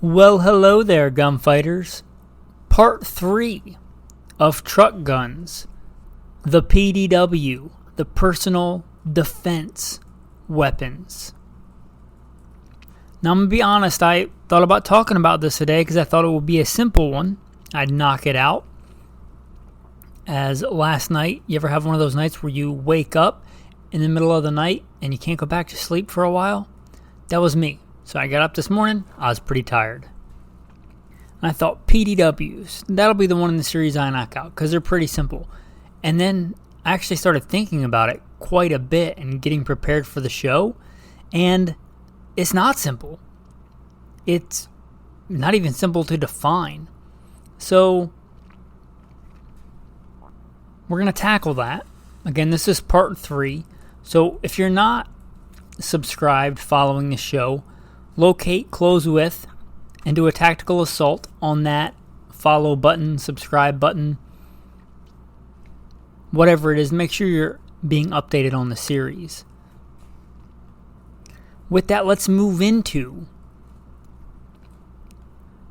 Well, hello there, gunfighters. Part 3 of truck guns. The P.D.W, the personal defense weapons. Now, I'm going to be honest, I thought about talking about this today because I thought it would be a simple one. I'd knock it out. As last night, you ever have one of those nights where you wake up in the middle of the night and you can't go back to sleep for a while? That was me. So I got up this morning, I was pretty tired. And I thought, P.D.Ws, that'll be the one in the series I knock out because they're pretty simple. And then I actually started thinking about it quite a bit and getting prepared for the show. And it's not simple. It's not even simple to define. So we're going to tackle that. Again, this is part 3. So if you're not subscribed following the show, locate, close with, and do a tactical assault on that follow button, subscribe button, whatever it is. Make sure you're being updated on the series. With that, let's move into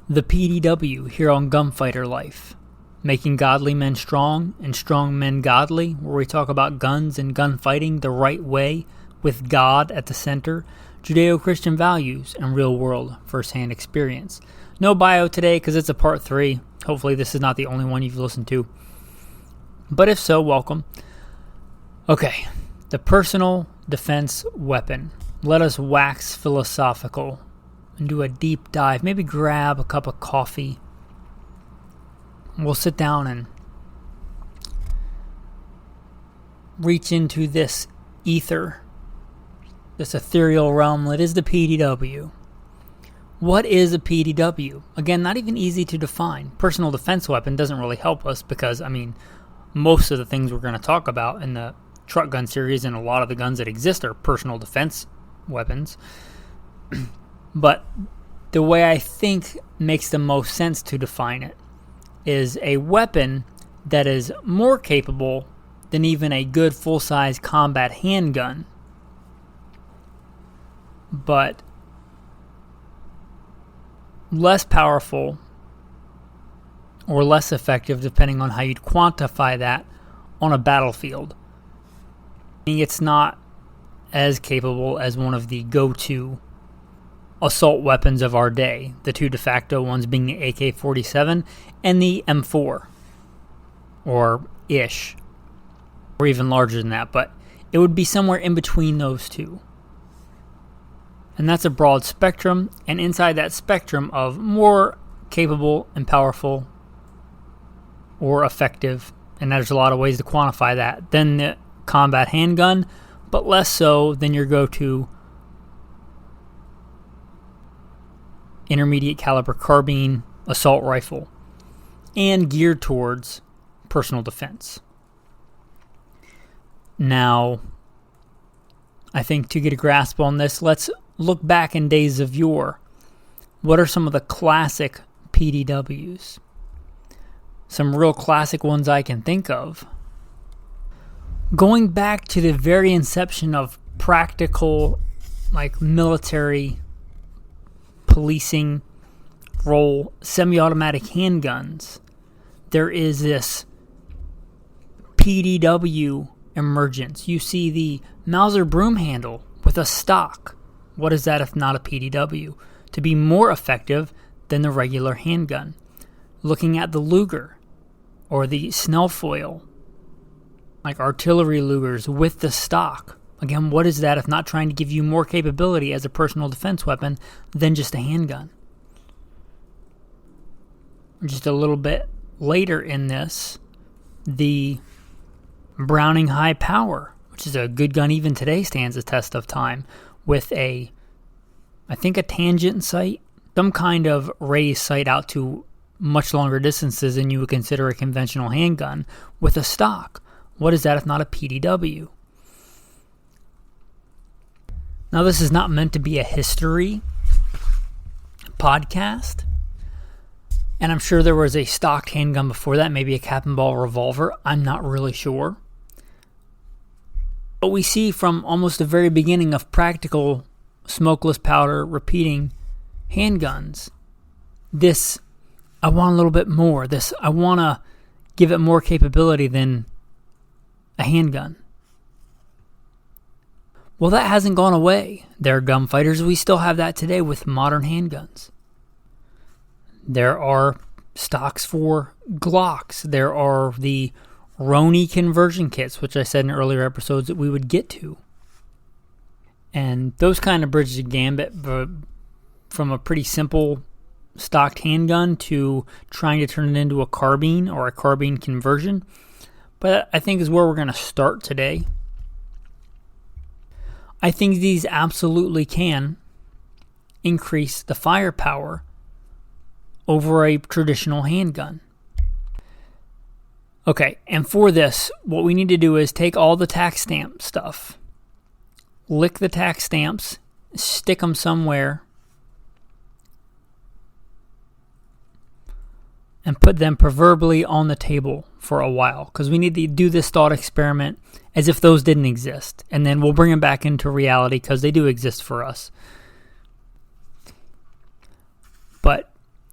the P.D.W. here on Gunfighter Life. Making godly men strong and strong men godly, where we talk about guns and gunfighting the right way with God at the center, Judeo-Christian values, and real-world first-hand experience. No bio today because it's a part 3. Hopefully this is not the only one you've listened to. But if so, welcome. Okay, the personal defense weapon. Let us wax philosophical and do a deep dive. Maybe grab a cup of coffee. We'll sit down and reach into this ether, this ethereal realm that is the P.D.W. What is a P.D.W? Again, not even easy to define. Personal defense weapon doesn't really help us because, most of the things we're going to talk about in the truck gun series and a lot of the guns that exist are personal defense weapons. But the way I think makes the most sense to define it is a weapon that is more capable than even a good full-size combat handgun, but less powerful or less effective depending on how you'd quantify that on a battlefield. It's not as capable as one of the go-to assault weapons of our day, the two de facto ones being the AK-47 and the M4, or ish, or even larger than that, but it would be somewhere in between those two. And that's a broad spectrum, and inside that spectrum of more capable and powerful or effective, and there's a lot of ways to quantify that, than the combat handgun, but less so than your go-to intermediate caliber carbine assault rifle, and geared towards personal defense. Now, I think to get a grasp on this, let's look back in days of yore. What are some of the classic P.D.Ws? Some real classic ones I can think of. Going back to the very inception of practical, military policing role, semi-automatic handguns, there is this P.D.W. emergence. You see the Mauser broom handle with a stock. What is that if not a P.D.W? To be more effective than the regular handgun. Looking at the Luger or the Snellfoil, like artillery Lugers with the stock. Again, what is that if not trying to give you more capability as a personal defense weapon than just a handgun? Just a little bit later in this, the Browning High Power, which is a good gun even today, stands the test of time, with a tangent sight, some kind of raised sight out to much longer distances than you would consider a conventional handgun, with a stock. What is that if not a P.D.W? Now, this is not meant to be a history podcast, and I'm sure there was a stocked handgun before that, maybe a cap and ball revolver. I'm not really sure. But we see from almost the very beginning of practical smokeless powder repeating handguns this, I want a little bit more. This, I want to give it more capability than a handgun. Well, that hasn't gone away. There are gunfighters. We still have that today with modern handguns. There are stocks for Glocks. There are the Roni conversion kits, which I said in earlier episodes that we would get to. And those kind of bridge the gambit from a pretty simple stocked handgun to trying to turn it into a carbine or a carbine conversion. But I think is where we're going to start today. I think these absolutely can increase the firepower over a traditional handgun. Okay, and for this, what we need to do is take all the tax stamp stuff, lick the tax stamps, stick them somewhere, and put them proverbially on the table for a while, because we need to do this thought experiment as if those didn't exist, and then we'll bring them back into reality because they do exist for us. But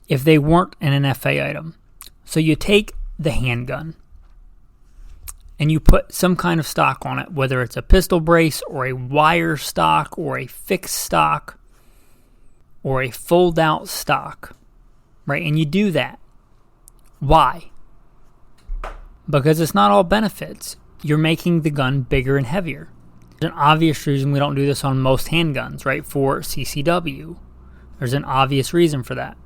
if they weren't an NFA item, so you take the handgun and you put some kind of stock on it, whether it's a pistol brace or a wire stock or a fixed stock or a fold-out stock, right? And you do that. Why? Because it's not all benefits. You're making the gun bigger and heavier. There's an obvious reason we don't do this on most handguns, right? For CCW. There's an obvious reason for that.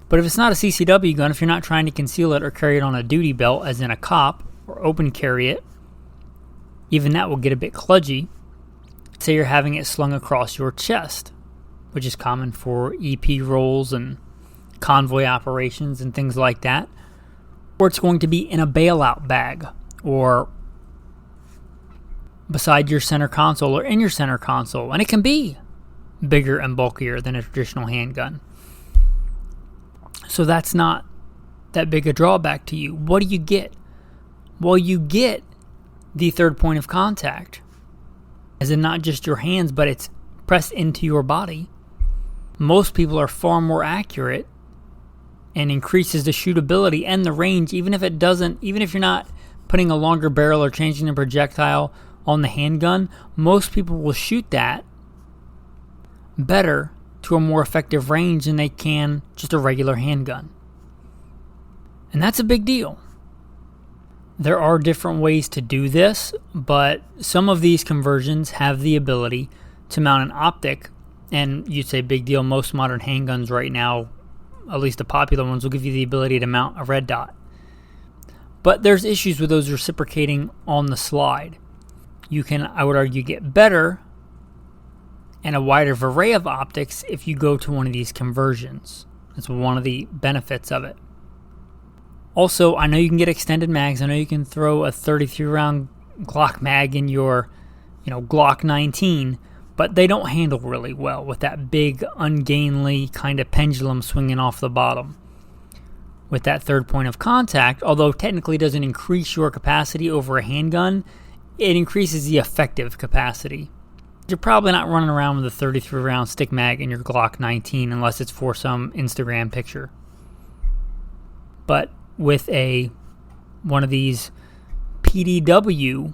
But if it's not a CCW gun, if you're not trying to conceal it or carry it on a duty belt, as in a cop, or open carry it, even that will get a bit kludgy. Say you're having it slung across your chest, which is common for EP roles and convoy operations and things like that. Or it's going to be in a bailout bag or beside your center console or in your center console. And it can be bigger and bulkier than a traditional handgun. So that's not that big a drawback to you. What do you get? Well, you get the third point of contact, as in not just your hands, but it's pressed into your body. Most people are far more accurate and increases the shootability and the range, even if you're not putting a longer barrel or changing the projectile on the handgun, most people will shoot that better to a more effective range than they can just a regular handgun. And that's a big deal. There are different ways to do this, but some of these conversions have the ability to mount an optic, and you'd say big deal. Most modern handguns right now, at least the popular ones, will give you the ability to mount a red dot. But there's issues with those reciprocating on the slide. You can, I would argue, get better and a wider array of optics if you go to one of these conversions. That's one of the benefits of it. Also, I know you can get extended mags. I know you can throw a 33 round Glock mag in your, Glock 19, but they don't handle really well with that big, ungainly kind of pendulum swinging off the bottom. With that third point of contact, although technically doesn't increase your capacity over a handgun, it increases the effective capacity. You're probably not running around with a 33 round stick mag in your Glock 19 unless it's for some Instagram picture. But with one of these P.D.W.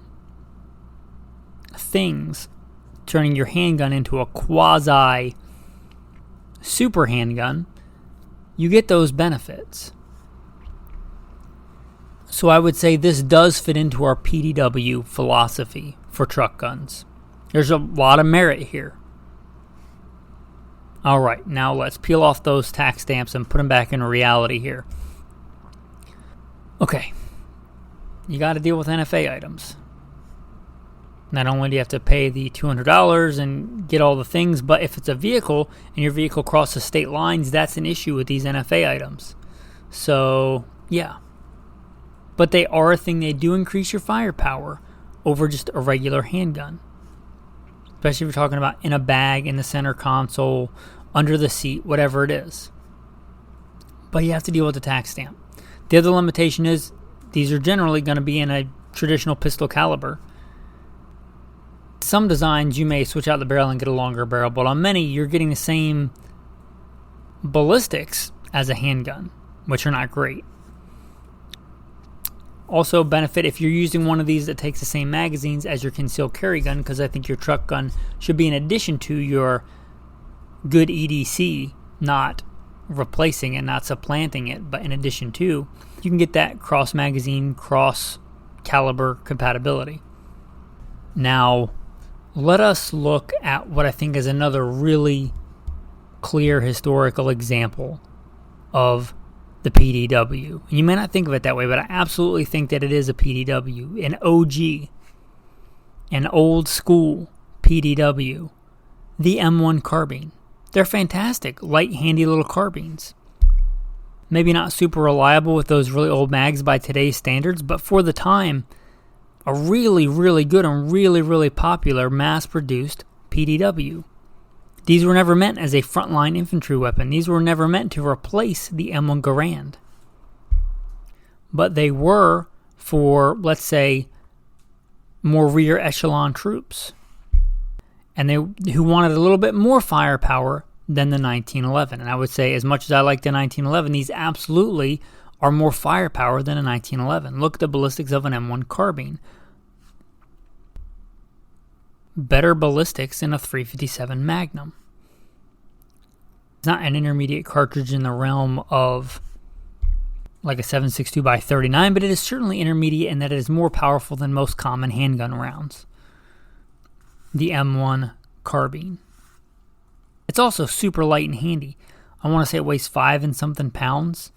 things, turning your handgun into a quasi super handgun, you get those benefits. So I would say this does fit into our P.D.W. philosophy for truck guns. There's a lot of merit here. All right, now let's peel off those tax stamps and put them back into reality here. Okay, you got to deal with NFA items. Not only do you have to pay the $200 and get all the things, but if it's a vehicle and your vehicle crosses state lines, that's an issue with these NFA items. So, yeah. But they are a thing. They do increase your firepower over just a regular handgun. Especially if you're talking about in a bag, in the center console, under the seat, whatever it is. But you have to deal with the tax stamp. The other limitation is these are generally going to be in a traditional pistol caliber. Some designs you may switch out the barrel and get a longer barrel, but on many you're getting the same ballistics as a handgun, which are not great. Also benefit if you're using one of these that takes the same magazines as your concealed carry gun, because I think your truck gun should be in addition to your good EDC, not replacing it, not supplanting it, but in addition to, you can get that cross magazine, cross caliber compatibility. Now, let us look at what I think is another really clear historical example of the P.D.W. You may not think of it that way, but I absolutely think that it is a P.D.W., an OG, an old school P.D.W., the M1 carbine. They're fantastic, light, handy little carbines. Maybe not super reliable with those really old mags by today's standards, but for the time, a really, really good and really, really popular mass-produced P.D.W. These were never meant as a frontline infantry weapon. These were never meant to replace the M1 Garand. But they were for, let's say, more rear echelon troops. And who wanted a little bit more firepower than the 1911. And I would say, as much as I like the 1911, these absolutely are more firepower than a 1911. Look at the ballistics of an M1 carbine. Better ballistics than a 357 Magnum. It's not an intermediate cartridge in the realm of like a 7.62x39, but it is certainly intermediate in that it is more powerful than most common handgun rounds. The M1 carbine. It's also super light and handy. I want to say it weighs 5 and something pounds.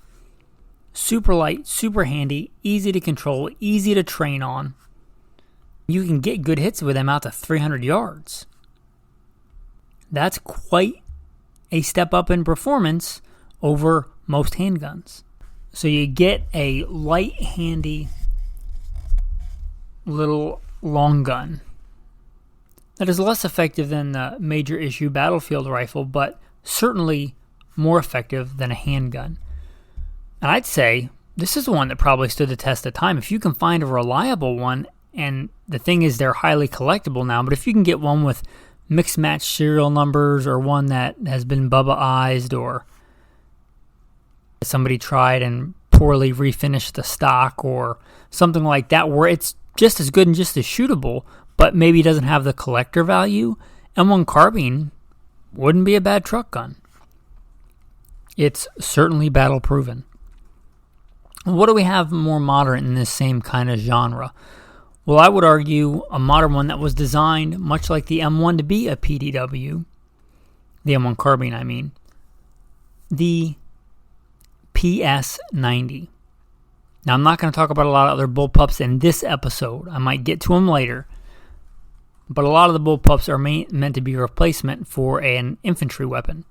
Super light, super handy, easy to control, easy to train on. You can get good hits with them out to 300 yards. That's quite a step up in performance over most handguns. So you get a light, handy little long gun that is less effective than the major issue battlefield rifle, but certainly more effective than a handgun. And I'd say this is one that probably stood the test of time. If you can find a reliable one, and the thing is they're highly collectible now, but if you can get one with mixed match serial numbers or one that has been Bubba-ized or somebody tried and poorly refinished the stock or something like that where it's just as good and just as shootable, but maybe doesn't have the collector value, M1 carbine wouldn't be a bad truck gun. It's certainly battle proven. What do we have more modern in this same kind of genre? Well, I would argue a modern one that was designed much like the M1 to be a P.D.W. The M1 carbine, I mean. The PS90. Now, I'm not going to talk about a lot of other bullpups in this episode. I might get to them later. But a lot of the bullpups are meant to be a replacement for an infantry weapon.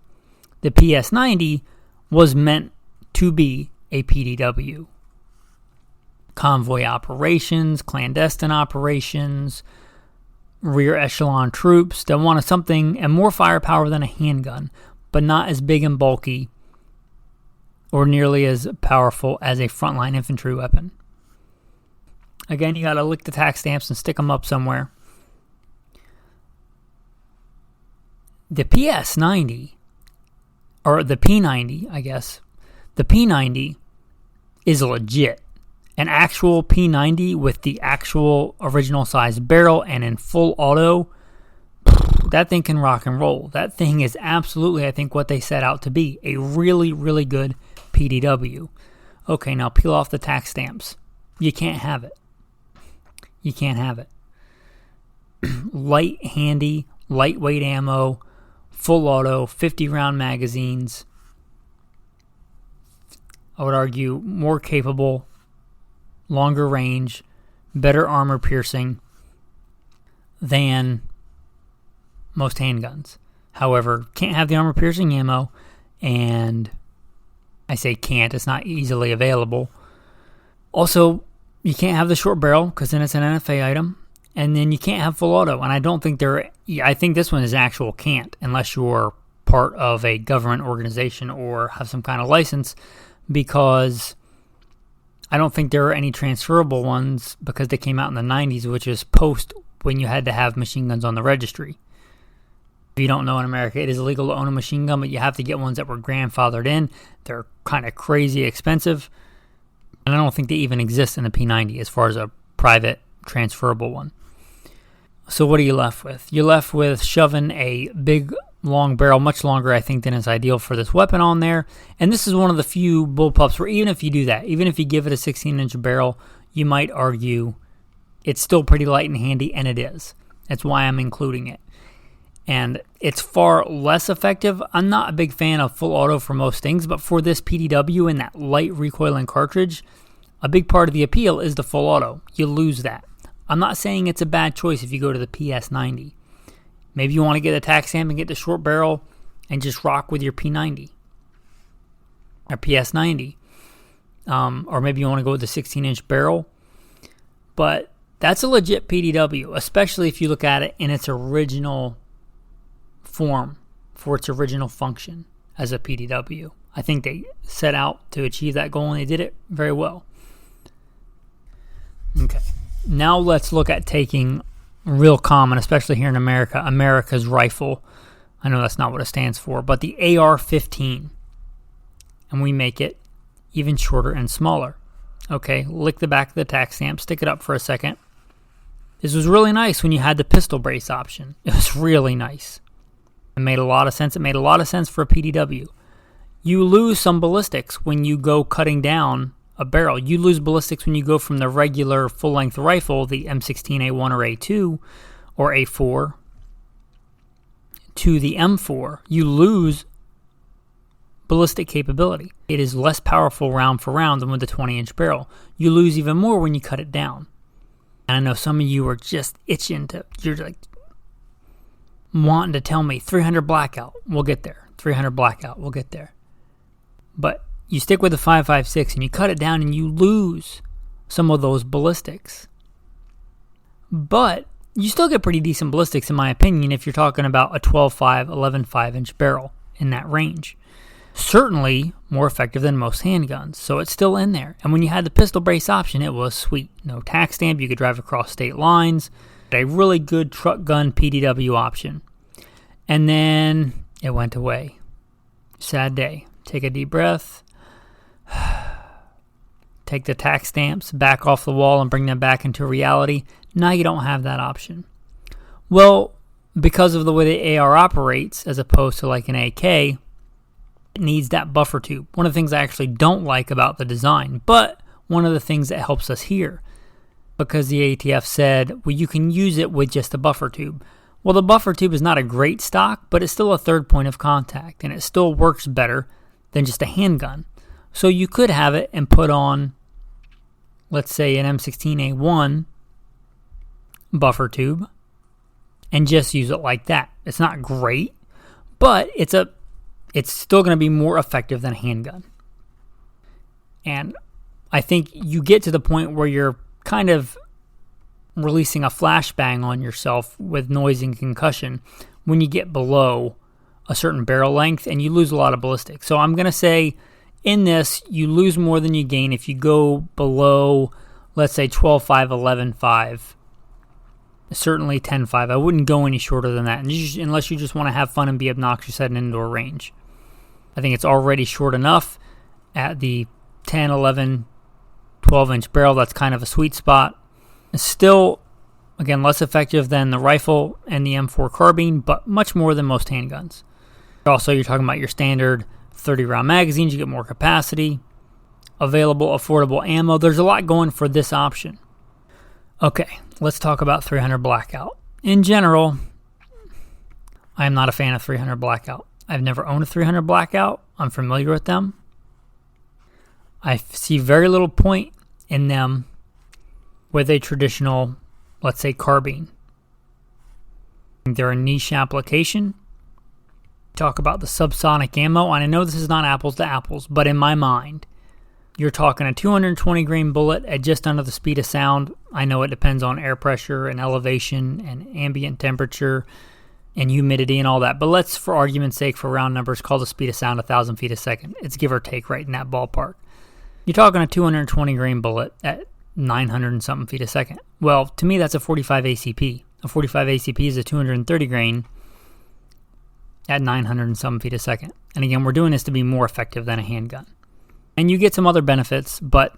The PS90 was meant to be a P.D.W. Convoy operations, clandestine operations, rear echelon troops that wanted something and more firepower than a handgun, but not as big and bulky or nearly as powerful as a frontline infantry weapon. Again, you gotta lick the tax stamps and stick them up somewhere. The PS90, or the P90, I guess, the P90 is legit. An actual P90 with the actual original size barrel and in full auto, that thing can rock and roll. That thing is absolutely, I think, what they set out to be. A really, really good P.D.W. Okay, now peel off the tax stamps. You can't have it. You can't have it. Light, handy, lightweight ammo, full auto, 50-round magazines. I would argue more capable, longer range, better armor piercing than most handguns. However, can't have the armor piercing ammo, and I say can't, it's not easily available. Also, you can't have the short barrel because then it's an NFA item, and then you can't have full auto, and I don't think I think this one is actual can't unless you're part of a government organization or have some kind of license, because I don't think there are any transferable ones because they came out in the 90s, which is post when you had to have machine guns on the registry. If you don't know, in America, it is illegal to own a machine gun, but you have to get ones that were grandfathered in. They're kind of crazy expensive. And I don't think they even exist in the P90 as far as a private transferable one. So what are you left with? You're left with shoving a big, long barrel, much longer, I think, than is ideal for this weapon on there. And this is one of the few bullpups where even if you do that, even if you give it a 16-inch barrel, you might argue it's still pretty light and handy, and it is. That's why I'm including it. And it's far less effective. I'm not a big fan of full auto for most things, but for this P.D.W. and that light recoiling cartridge, a big part of the appeal is the full auto. You lose that. I'm not saying it's a bad choice if you go to the PS90. Maybe you want to get a tack stamp and get the short barrel and just rock with your P90 or PS90. Or maybe you want to go with the 16-inch barrel. But that's a legit P.D.W., especially if you look at it in its original form for its original function as a P.D.W. I think they set out to achieve that goal, and they did it very well. Okay, now let's look at taking real common, especially here in America, America's rifle. I know that's not what it stands for, but the AR-15, and we make it even shorter and smaller. Okay, lick the back of the tack stamp, stick it up for a second. This was really nice when you had the pistol brace option. It was really nice. It made a lot of sense. It made a lot of sense for a P.D.W. You lose some ballistics when you go cutting down a barrel. You lose ballistics when you go from the regular full-length rifle, the M16A1 or A2 or A4, to the M4. You lose ballistic capability. It is less powerful round for round than with the 20-inch barrel. You lose even more when you cut it down. And I know some of you are just itching to, you're like wanting to tell me 300 blackout, we'll get there. 300 blackout, we'll get there. But you stick with the 5.56 and you cut it down and you lose some of those ballistics. But you still get pretty decent ballistics, in my opinion, if you're talking about a 12.5, 11.5 inch barrel in that range. Certainly more effective than most handguns, so it's still in there. And when you had the pistol brace option, it was sweet. No tack stamp, you could drive across state lines. A really good truck gun P.D.W. option. And then it went away. Sad day. Take a deep breath. Take the tack stamps back off the wall and bring them back into reality. Now you don't have that option. Well, because of the way the AR operates, as opposed to like an AK, it needs that buffer tube. One of the things I actually don't like about the design, but one of the things that helps us here, because the ATF said, well, you can use it with just a buffer tube. Well, the buffer tube is not a great stock, but it's still a third point of contact, and it still works better than just a handgun. So you could have it and put on, let's say, an M16A1 buffer tube and just use it like that. It's not great, but it's still going to be more effective than a handgun. And I think you get to the point where you're kind of releasing a flashbang on yourself with noise and concussion when you get below a certain barrel length and you lose a lot of ballistics. So I'm going to say in this, you lose more than you gain if you go below, let's say, 12.5, 11.5, certainly 10.5. I wouldn't go any shorter than that unless you just want to have fun and be obnoxious at an indoor range. I think it's already short enough at the 10, 11, 12-inch barrel. That's kind of a sweet spot. It's still, again, less effective than the rifle and the M4 carbine, but much more than most handguns. Also, you're talking about your standard 30-round magazines. You get more capacity, available, affordable ammo. There's a lot going for this option. Okay, let's talk about 300 Blackout. In general, I am not a fan of 300 Blackout. I've never owned a 300 Blackout. I'm familiar with them. I see very little point in them with a traditional, let's say, carbine. They're a niche application. Talk about the subsonic ammo, and I know this is not apples to apples, but in my mind, you're talking a 220 grain bullet at just under the speed of sound. I know it depends on air pressure and elevation and ambient temperature and humidity and all that, but let's, for argument's sake, for round numbers, call the speed of sound 1,000 feet a second. It's give or take right in that ballpark. You're talking a 220 grain bullet at 900 and something feet a second. Well, to me, that's a 45 ACP. A 45 ACP is a 230 grain at 900 and some feet a second. And again, we're doing this to be more effective than a handgun. And you get some other benefits, but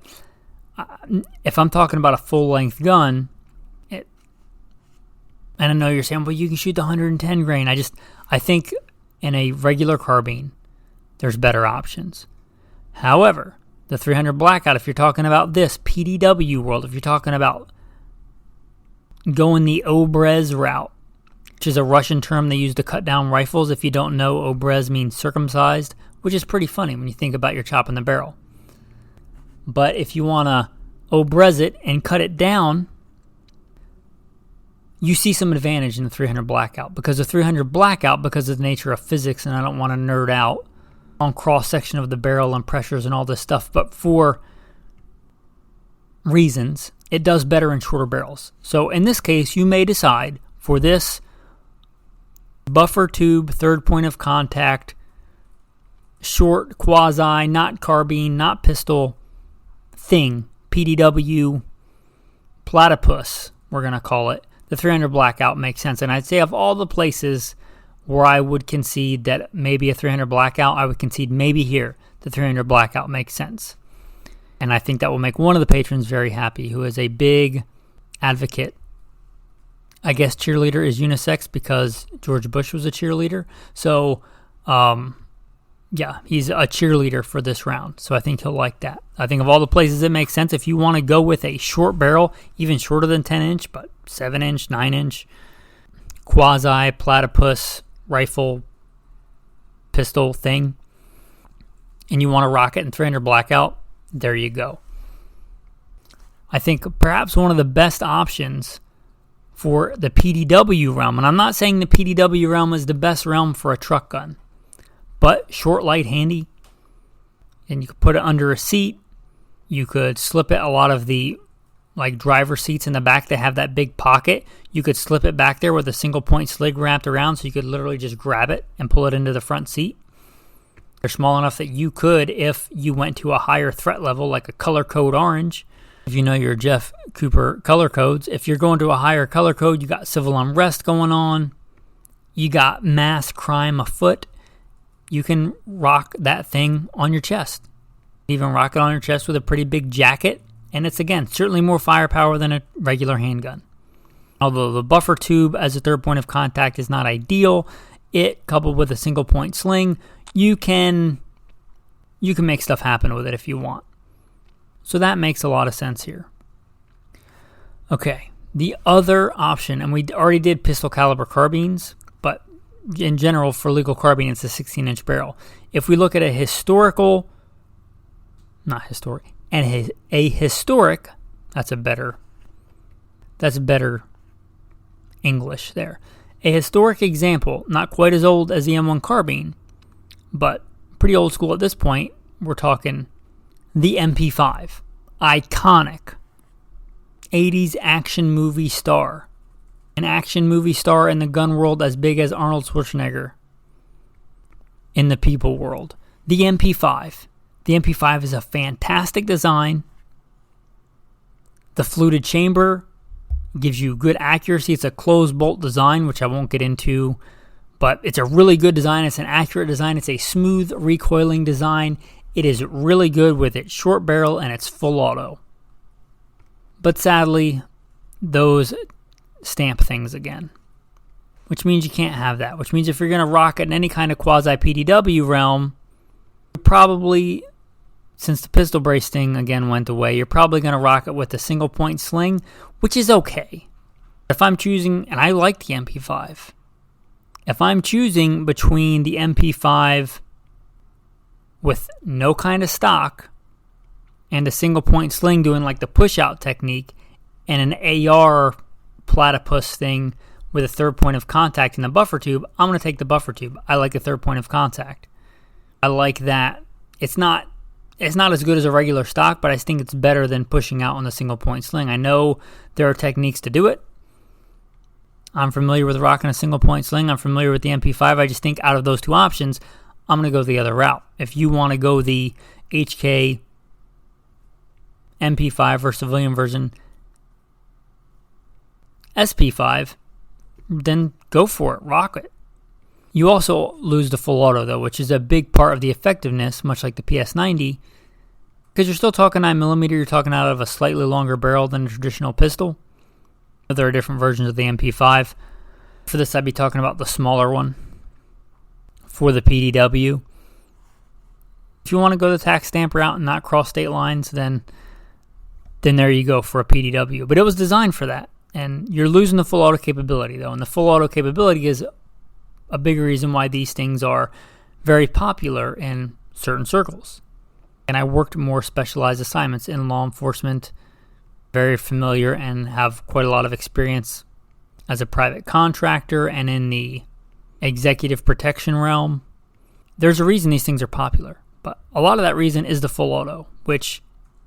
if I'm talking about a full-length gun, and I know you're saying, well, you can shoot the 110 grain. I think in a regular carbine, there's better options. However, the 300 Blackout, if you're talking about this P.D.W. world, if you're talking about going the Obrez route, which is a Russian term they use to cut down rifles. If you don't know, Obrez means circumcised, which is pretty funny when you think about your chopping the barrel. But if you want to Obrez it and cut it down, you see some advantage in the 300 Blackout. Because the 300 Blackout, because of the nature of physics, and I don't want to nerd out on cross-section of the barrel and pressures and all this stuff, but for reasons, it does better in shorter barrels. So in this case, you may decide for this buffer tube, third point of contact, short, quasi, not carbine, not pistol thing, P.D.W, platypus, we're going to call it, the 300 Blackout makes sense. And I'd say of all the places where I would concede that maybe a 300 Blackout, I would concede maybe here the 300 Blackout makes sense. And I think that will make one of the patrons very happy, who is a big advocate. I guess cheerleader is unisex because George Bush was a cheerleader. So, yeah, he's a cheerleader for this round. So I think he'll like that. I think of all the places it makes sense, if you want to go with a short barrel, even shorter than 10 inch, but 7 inch, 9 inch, quasi, platypus, rifle, pistol thing, and you want to rock it in 300 Blackout, there you go. I think perhaps one of the best options for the P.D.W. realm, and I'm not saying the P.D.W. realm is the best realm for a truck gun, but short, light, handy, and you could put it under a seat. You could slip it, a lot of the like driver seats in the back that have that big pocket, you could slip it back there with a single point sling wrapped around, so you could literally just grab it and pull it into the front seat. They're small enough that you could, if you went to a higher threat level, like a color code orange, if you know your Jeff Cooper color codes, if you're going to a higher color code, you got civil unrest going on, you got mass crime afoot, you can rock that thing on your chest. Even rock it on your chest with a pretty big jacket, and it's, again, certainly more firepower than a regular handgun. Although the buffer tube as a third point of contact is not ideal, it, coupled with a single point sling, you can make stuff happen with it if you want. So that makes a lot of sense here. Okay, the other option, and we already did pistol caliber carbines, but in general for legal carbine it's a 16-inch barrel. If we look at a historic, that's better English there. A historic example, not quite as old as the M1 carbine, but pretty old school at this point. We're talking the MP5. Iconic 80s action movie star. An action movie star in the gun world as big as Arnold Schwarzenegger in the people world. The MP5. The MP5 is a fantastic design. The fluted chamber gives you good accuracy. It's a closed bolt design, which I won't get into, but it's a really good design. It's an accurate design. It's a smooth recoiling design. It is really good with its short barrel and its full auto. But sadly, those stamp things again, which means you can't have that, which means if you're going to rock it in any kind of quasi P.D.W. realm, you're probably, since the pistol brace thing again went away, you're probably going to rock it with a single point sling, which is okay. If I'm choosing, and I like the MP5, if I'm choosing between the MP5 with no kind of stock and a single point sling doing like the push out technique and an AR platypus thing with a third point of contact in the buffer tube, I'm going to take the buffer tube. I like a third point of contact. I like that. It's not as good as a regular stock, but I think it's better than pushing out on the single point sling. I know there are techniques to do it. I'm familiar with rocking a single point sling. I'm familiar with the MP5. I just think out of those two options, I'm going to go the other route. If you want to go the HK MP5 or civilian version SP5, then go for it. Rock it. You also lose the full auto, though, which is a big part of the effectiveness, much like the PS90, because you're still talking 9mm, you're talking out of a slightly longer barrel than a traditional pistol. There are different versions of the MP5. For this, I'd be talking about the smaller one for the P.D.W. If you want to go the tax stamp route and not cross state lines, then there you go for a P.D.W. But it was designed for that, and you're losing the full auto capability, though, and the full auto capability is a big reason why these things are very popular in certain circles. And I worked more specialized assignments in law enforcement, very familiar and have quite a lot of experience as a private contractor and in the executive protection realm. There's a reason these things are popular, but a lot of that reason is the full auto, which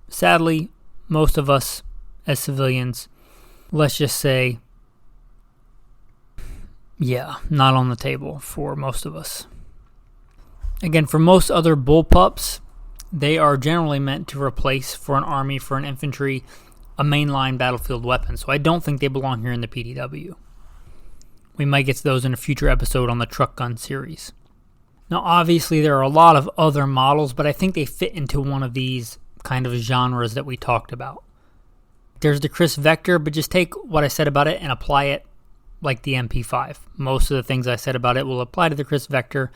sadly most of us as civilians, let's just say, not on the table for most of us. Again, for most other bullpups, they are generally meant to replace, for an army, for an infantry, a mainline battlefield weapon. So I don't think they belong here in the P.D.W. We might get to those in a future episode on the truck gun series. Now, obviously, there are a lot of other models, but I think they fit into one of these kind of genres that we talked about. There's the Chris Vector, but just take what I said about it and apply it like the MP5. Most of the things I said about it will apply to the Chris Vector.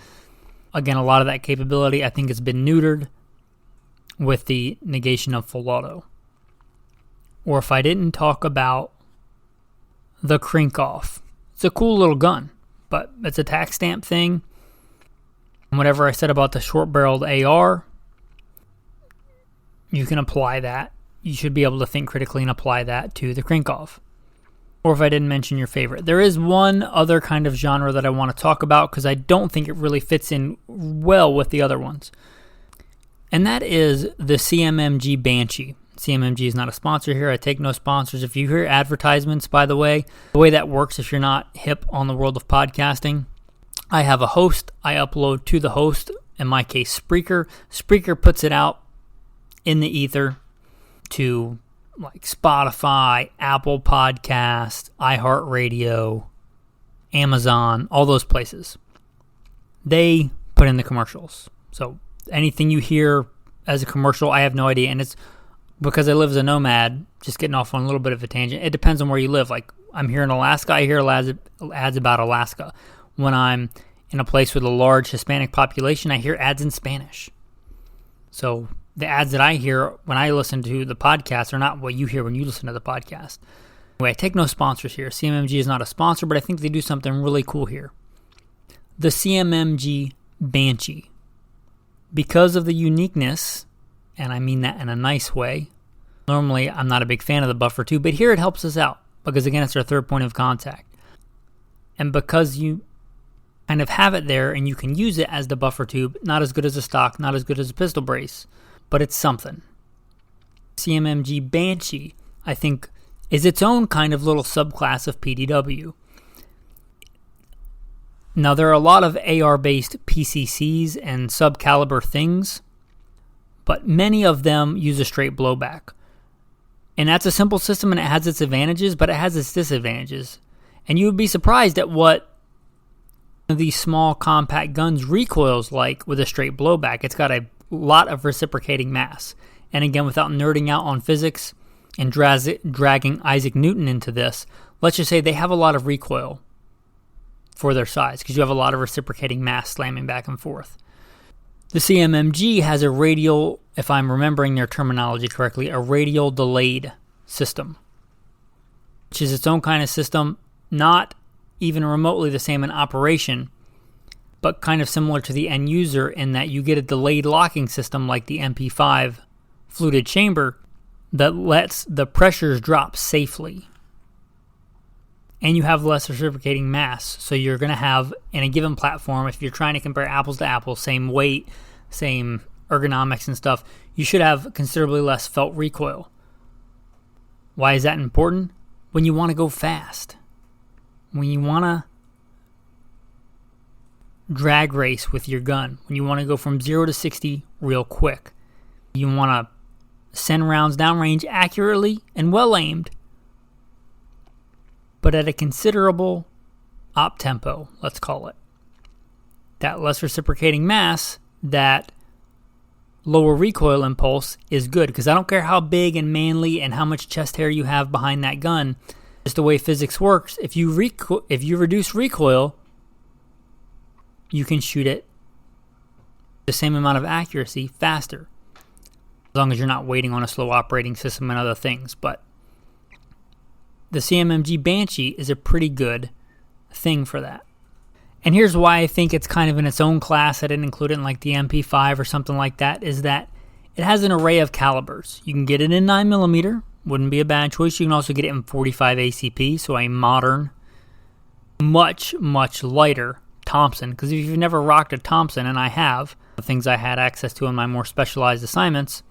Again, a lot of that capability I think has been neutered with the negation of full auto. Or if I didn't talk about the Crank-Off. It's a cool little gun, but it's a tax stamp thing. And whatever I said about the short-barreled AR, you can apply that. You should be able to think critically and apply that to the Crank-Off. Or if I didn't mention your favorite. There is one other kind of genre that I want to talk about because I don't think it really fits in well with the other ones. And that is the CMMG Banshee. CMMG is not a sponsor here. I take no sponsors. If you hear advertisements, by the way that works if you're not hip on the world of podcasting, I have a host. I upload to the host, in my case, Spreaker. Spreaker puts it out in the ether to like Spotify, Apple Podcast, iHeartRadio, Amazon, all those places. They put in the commercials. So anything you hear as a commercial, I have no idea. And it's because I live as a nomad, just getting off on a little bit of a tangent. It depends on where you live. Like, I'm here in Alaska, I hear ads about Alaska. When I'm in a place with a large Hispanic population, I hear ads in Spanish. So the ads that I hear when I listen to the podcast are not what you hear when you listen to the podcast. Anyway, I take no sponsors here. CMMG is not a sponsor, but I think they do something really cool here. The CMMG Banshee. Because of the uniqueness, and I mean that in a nice way. Normally, I'm not a big fan of the buffer tube, but here it helps us out because, again, it's our third point of contact. And because you kind of have it there and you can use it as the buffer tube, not as good as a stock, not as good as a pistol brace, but it's something. CMMG Banshee, I think, is its own kind of little subclass of P.D.W. Now, there are a lot of AR-based PCCs and sub-caliber things, but many of them use a straight blowback. And that's a simple system and it has its advantages, but it has its disadvantages. And you would be surprised at what these small compact guns recoils like with a straight blowback. It's got a lot of reciprocating mass. And again, without nerding out on physics and dragging Isaac Newton into this, let's just say they have a lot of recoil for their size because you have a lot of reciprocating mass slamming back and forth. The CMMG has a radial, if I'm remembering their terminology correctly, a radial delayed system, which is its own kind of system, not even remotely the same in operation, but kind of similar to the end user in that you get a delayed locking system like the MP5 fluted chamber that lets the pressures drop safely. And you have less reciprocating mass. So you're going to have, in a given platform, if you're trying to compare apples to apples, same weight, same ergonomics and stuff, you should have considerably less felt recoil. Why is that important? When you want to go fast. When you want to drag race with your gun. When you want to go from 0 to 60 real quick. You want to send rounds downrange accurately and well aimed, but at a considerable op tempo, let's call it. that less reciprocating mass, that lower recoil impulse is good, because I don't care how big and manly and how much chest hair you have behind that gun. Just the way physics works, if you reduce recoil, you can shoot it the same amount of accuracy faster, as long as you're not waiting on a slow operating system and other things. But the CMMG Banshee is a pretty good thing for that. And here's why I think it's kind of in its own class. I didn't include it in like the MP5 or something like that, is that it has an array of calibers. You can get it in 9mm, wouldn't be a bad choice. You can also get it in 45 ACP, so a modern, much, much lighter Thompson. Because if you've never rocked a Thompson, and I have, the things I had access to in my more specialized assignments,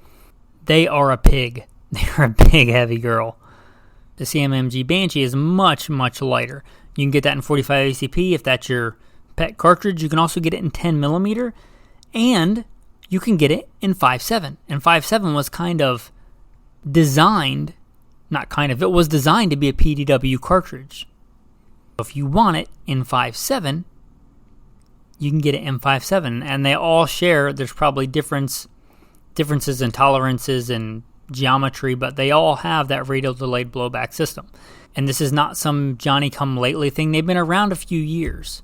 they are a pig. They're a big, heavy girl. The CMMG Banshee is much, much lighter. You can get that in 45 ACP if that's your pet cartridge. You can also get it in 10mm, and you can get it in 5.7. And 5.7 was kind of designed, it was designed to be a P.D.W. cartridge. If you want it in 5.7, you can get it in 5.7. And they all share, there's probably differences in tolerances and geometry, but they all have that radial delayed blowback system. And this is not some Johnny-come-lately thing. They've been around a few years,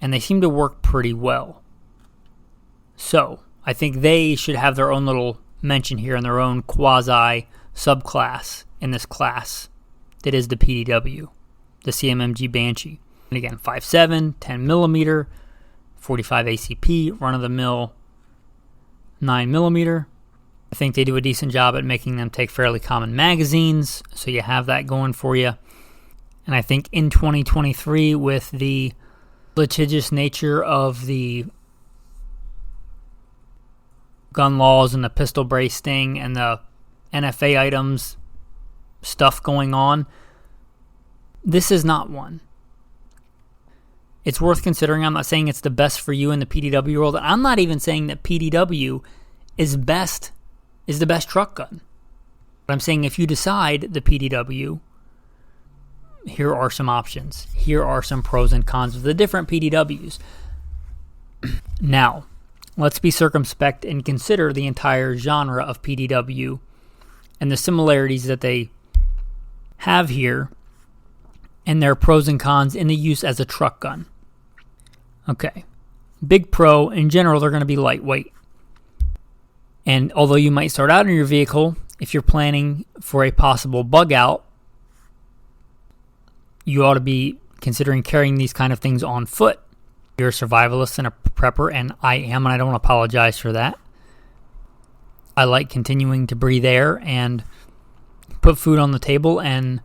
and they seem to work pretty well. So, I think they should have their own little mention here in their own quasi-subclass in this class that is the P.D.W., the CMMG Banshee. And again, 5.7, 10mm, 45 ACP, run-of-the-mill 9mm. I think they do a decent job at making them take fairly common magazines, so you have that going for you. And I think in 2023, with the litigious nature of the gun laws and the pistol brace thing and the NFA items stuff going on, this is not one. It's worth considering. I'm not saying it's the best for you in the P.D.W. world. I'm not even saying that P.D.W. is the best truck gun. But I'm saying if you decide the P.D.W., here are some options. Here are some pros and cons of the different P.D.Ws. Now, let's be circumspect and consider the entire genre of P.D.W. and the similarities that they have here and their pros and cons in the use as a truck gun. Okay. Big pro, in general, they're going to be lightweight. And although you might start out in your vehicle, if you're planning for a possible bug out, you ought to be considering carrying these kind of things on foot. You're a survivalist and a prepper, and I am, and I don't apologize for that. I like continuing to breathe air and put food on the table and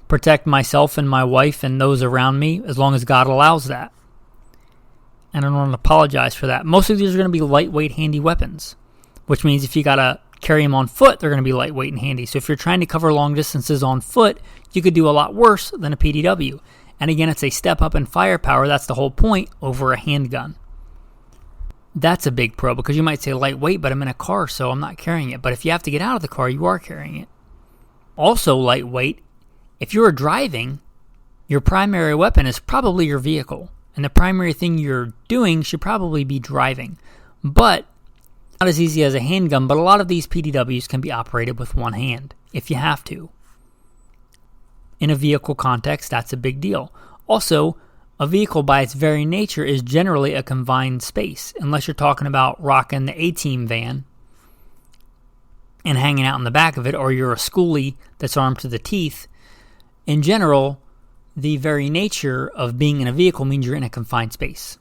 protect myself and my wife and those around me as long as God allows that. And I don't apologize for that. Most of these are going to be lightweight, handy weapons, which means if you got to carry them on foot, they're going to be lightweight and handy. So if you're trying to cover long distances on foot, you could do a lot worse than a P.D.W. And again, it's a step up in firepower. That's the whole point over a handgun. That's a big pro, because you might say lightweight, but I'm in a car, so I'm not carrying it. But if you have to get out of the car, you are carrying it. Also lightweight, if you're driving, your primary weapon is probably your vehicle. And the primary thing you're doing should probably be driving. But not as easy as a handgun, but a lot of these P.D.Ws can be operated with one hand, if you have to. In a vehicle context, that's a big deal. Also, a vehicle by its very nature is generally a confined space, unless you're talking about rocking the A-Team van and hanging out in the back of it, or you're a schoolie that's armed to the teeth. In general, the very nature of being in a vehicle means you're in a confined space.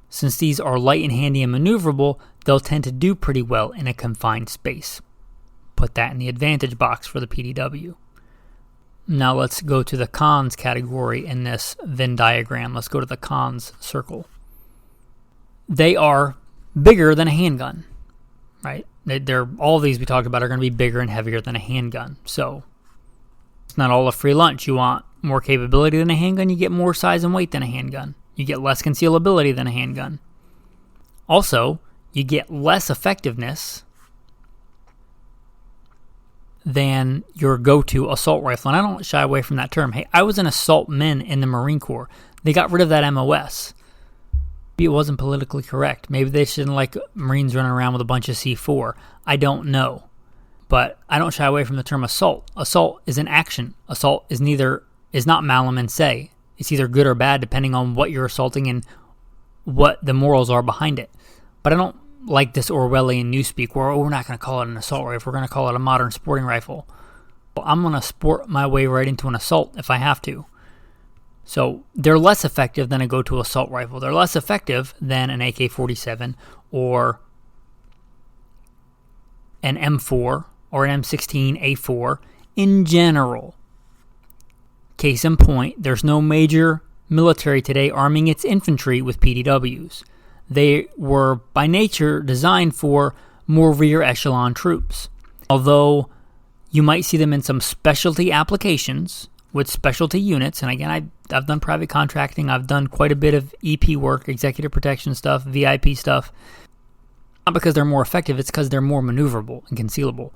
Since these are light and handy and maneuverable, they'll tend to do pretty well in a confined space. Put that in the advantage box for the P.D.W. Now let's go to the cons category in this Venn diagram. Let's go to the cons circle. They are bigger than a handgun, right? They're all of these we talked about are going to be bigger and heavier than a handgun. So it's not all a free lunch. You want more capability than a handgun, you get more size and weight than a handgun. You get less concealability than a handgun. Also, you get less effectiveness than your go-to assault rifle. And I don't shy away from that term. Hey, I was an assault men in the Marine Corps. They got rid of that MOS Maybe it wasn't politically correct. Maybe they shouldn't like Marines running around with a bunch of C4. I don't know. But I don't shy away from the term assault. Assault is an action. Assault is not malum in se. It's either good or bad depending on what you're assaulting and what the morals are behind it. But I don't like this Orwellian newspeak where, we're not going to call it an assault rifle. We're going to call it a modern sporting rifle. Well, I'm going to sport my way right into an assault if I have to. So they're less effective than a go-to assault rifle. They're less effective than an AK-47 or an M4 or an M16A4 in general. Case in point, there's no major military today arming its infantry with P.D.Ws. They were by nature designed for more rear echelon troops. Although you might see them in some specialty applications with specialty units, and again, I've done private contracting, I've done quite a bit of EP work, executive protection stuff, VIP stuff. Not because they're more effective, it's because they're more maneuverable and concealable.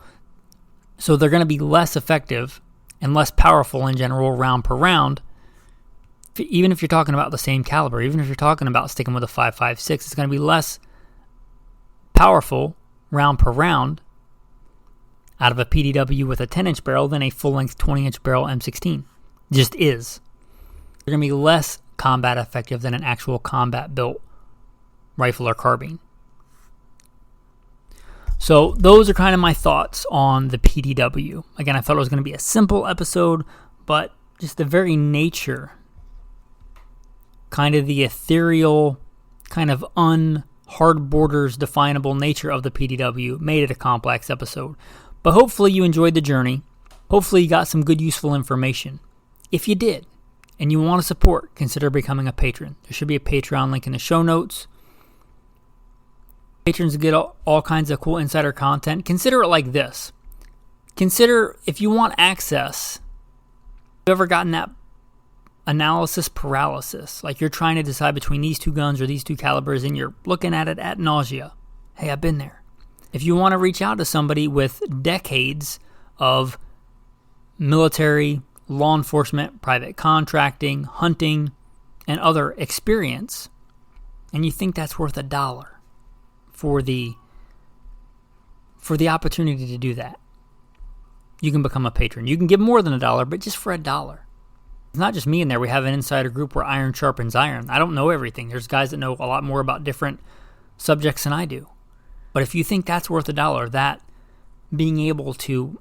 So they're going to be less effective and less powerful in general round per round. Even if you're talking about the same caliber, even if you're talking about sticking with a 5.56, it's going to be less powerful round per round out of a P.D.W. with a 10-inch barrel than a full-length 20-inch barrel M16. Just is. They're going to be less combat effective than an actual combat-built rifle or carbine. So those are kind of my thoughts on the P.D.W. Again, I thought it was going to be a simple episode, but just the very nature, kind of the ethereal, kind of hard borders definable nature of the P.D.W. made it a complex episode. But hopefully you enjoyed the journey. Hopefully you got some good, useful information. If you did, and you want to support, consider becoming a patron. There should be a Patreon link in the show notes. Patrons get all kinds of cool insider content. Consider it like this. Consider if you want access. Have you ever gotten that analysis paralysis? Like you're trying to decide between these two guns or these two calibers and you're looking at it ad nausea. Hey, I've been there. If you want to reach out to somebody with decades of military, law enforcement, private contracting, hunting, and other experience, and you think that's worth $1 for the opportunity to do that, you can become a patron. You can give more than $1, but just for $1. It's not just me in there. We have an insider group where iron sharpens iron. I don't know everything. There's guys that know a lot more about different subjects than I do. But if you think that's worth $1, that being able to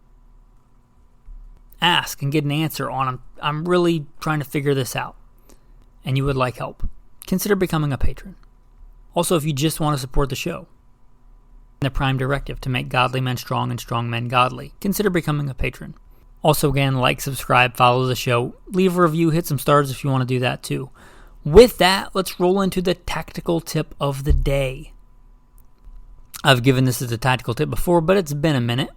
ask and get an answer on, I'm really trying to figure this out, and you would like help, consider becoming a patron. Also, if you just want to support the show, the prime directive to make godly men strong and strong men godly, consider becoming a patron. Also, again, like, subscribe, follow the show, leave a review, hit some stars if you want to do that too. With that, let's roll into the tactical tip of the day. I've given this as a tactical tip before, but it's been a minute.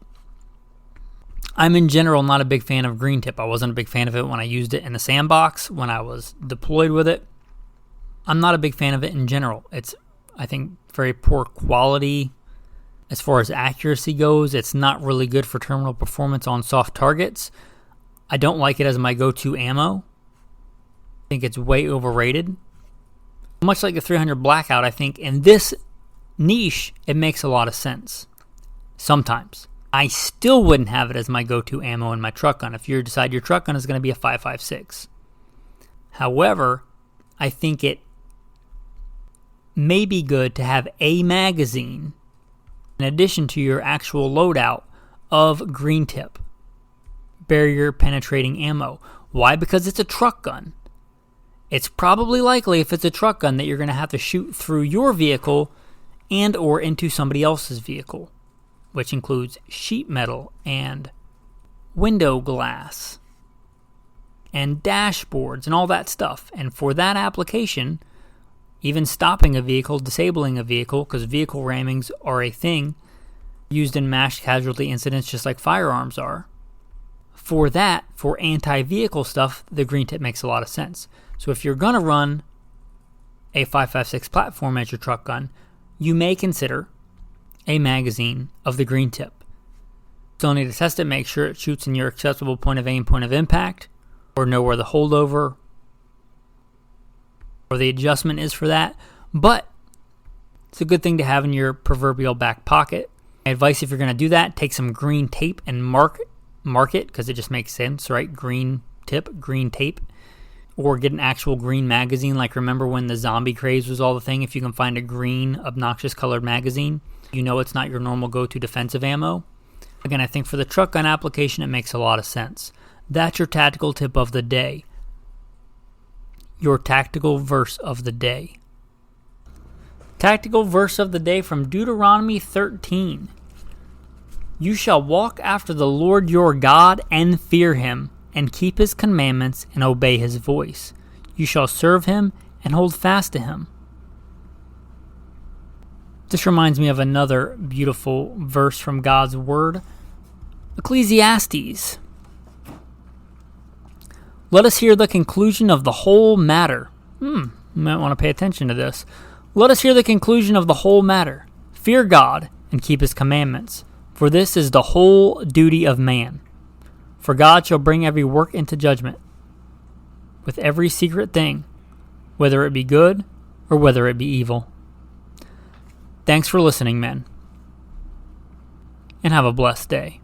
I'm in general not a big fan of green tip. I wasn't a big fan of it when I used it in the sandbox, when I was deployed with it. I'm not a big fan of it in general. It's, I think, very poor quality as far as accuracy goes. It's not really good for terminal performance on soft targets. I don't like it as my go-to ammo. I think it's way overrated. Much like the 300 Blackout, I think in this niche, it makes a lot of sense. Sometimes. I still wouldn't have it as my go-to ammo in my truck gun if you decide your truck gun is going to be a 5.56. However, I think it may be good to have a magazine in addition to your actual loadout of green tip, barrier penetrating ammo. Why? Because it's a truck gun. It's probably likely, if it's a truck gun, that you're going to have to shoot through your vehicle and or into somebody else's vehicle, which includes sheet metal and window glass and dashboards and all that stuff. And for that application, even stopping a vehicle, disabling a vehicle, because vehicle rammings are a thing used in mass casualty incidents just like firearms are. For that, for anti-vehicle stuff, the green tip makes a lot of sense. So if you're going to run a 5.56 platform as your truck gun, you may consider a magazine of the green tip. Still need to test it, make sure it shoots in your acceptable point of aim, point of impact, or know where the holdover or the adjustment is for that. But it's a good thing to have in your proverbial back pocket. My advice, if you're going to do that, take some green tape and mark it, because it just makes sense, right? Green tip, green tape. Or get an actual green magazine. Like, remember when the zombie craze was all the thing? If you can find a green, obnoxious colored magazine, you know it's not your normal go-to defensive ammo. Again, I think for the truck gun application, it makes a lot of sense. That's your tactical tip of the day. Your tactical verse of the day. Tactical verse of the day from Deuteronomy 13. You shall walk after the Lord your God and fear him, and keep his commandments and obey his voice. You shall serve him and hold fast to him. This reminds me of another beautiful verse from God's word. Ecclesiastes. Let us hear the conclusion of the whole matter. You might want to pay attention to this. Let us hear the conclusion of the whole matter. Fear God and keep his commandments, for this is the whole duty of man. For God shall bring every work into judgment, with every secret thing, whether it be good or whether it be evil. Thanks for listening, men, and have a blessed day.